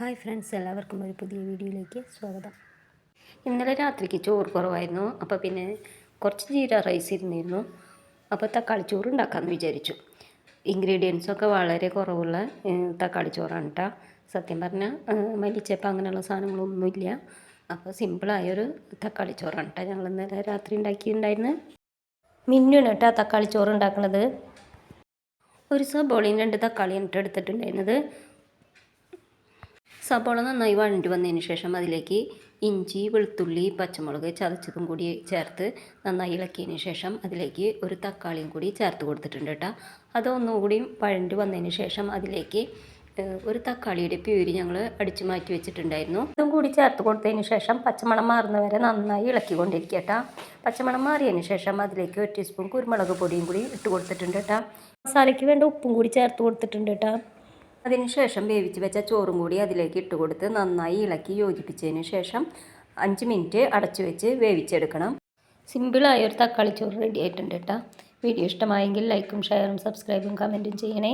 Hi friends, എല്ലാവർക്കും ഒരു പുതിയ വീഡിയോയിലേക്ക് സ്വാഗതം. ഇന്നലെ രാത്രിക്ക് ചോറ് കുറവായിരുന്നു. അപ്പോൾ പിന്നെ കുറച്ച് ജീര റൈസ് ഇരുന്നിരുന്നു. അപ്പോൾ തക്കാളി ചോറ് ഉണ്ടാക്കാമെന്ന് വിചാരിച്ചു. ഇൻഗ്രീഡിയൻസൊക്കെ വളരെ കുറവുള്ള തക്കാളി ചോറാണ് കേട്ടോ. സത്യം പറഞ്ഞാൽ മല്ലിച്ചപ്പ് അങ്ങനെയുള്ള സാധനങ്ങളൊന്നുമില്ല. അപ്പോൾ സിമ്പിളായൊരു തക്കാളി ചോറാണ് കേട്ടോ ഞങ്ങൾ ഇന്നലെ രാത്രി ഉണ്ടാക്കിയിട്ടുണ്ടായിരുന്നു. മിന്നുണ് കേട്ടോ തക്കാളി ചോറ് ഉണ്ടാക്കുന്നത്. ഒരു സബോളയും 2 തക്കാളിയാണ് കേട്ടോ എടുത്തിട്ടുണ്ടായിരുന്നത്. സബോള നന്നായി വഴണ്ടി വന്നതിന് ശേഷം അതിലേക്ക് ഇഞ്ചി, വെളുത്തുള്ളി, പച്ചമുളക് ചതച്ചതും കൂടി ചേർത്ത് നന്നായി ഇളക്കിയതിന് ശേഷം അതിലേക്ക് ഒരു തക്കാളിയും കൂടി ചേർത്ത് കൊടുത്തിട്ടുണ്ട് കേട്ടോ. അതൊന്നുകൂടി വഴണ്ടി വന്നതിന് ശേഷം അതിലേക്ക് ഒരു തക്കാളിയുടെ പ്യൂരി ഞങ്ങൾ അടിച്ചു മാറ്റി വെച്ചിട്ടുണ്ടായിരുന്നു. ഇതും കൂടി ചേർത്ത് കൊടുത്തതിന് ശേഷം പച്ചമണം മാറുന്നവരെ നന്നായി ഇളക്കിക്കൊണ്ടിരിക്കുക കേട്ടോ. പച്ചമണം മാറിയതിന് ശേഷം അതിലേക്ക് 1 ടീസ്പൂൺ കുരുമുളക് പൊടിയും കൂടി ഇട്ട് കൊടുത്തിട്ടുണ്ട് കേട്ടോ. മസാലയ്ക്ക് വേണ്ട ഉപ്പും കൂടി ചേർത്ത് കൊടുത്തിട്ടുണ്ട് കേട്ടോ. അതിനുശേഷം വേവിച്ച് വെച്ച ചോറും കൂടി അതിലേക്ക് ഇട്ട് കൊടുത്ത് നന്നായി ഇളക്കി യോജിപ്പിച്ചതിന് ശേഷം 5 മിനിറ്റ് അടച്ചു വെച്ച് വേവിച്ചെടുക്കണം. സിമ്പിളായൊരു തക്കാളി ചോറ് റെഡി ആയിട്ടുണ്ട് കേട്ടോ. വീഡിയോ ഇഷ്ടമായെങ്കിൽ ലൈക്കും ഷെയറും സബ്സ്ക്രൈബും കമൻറ്റും ചെയ്യണേ.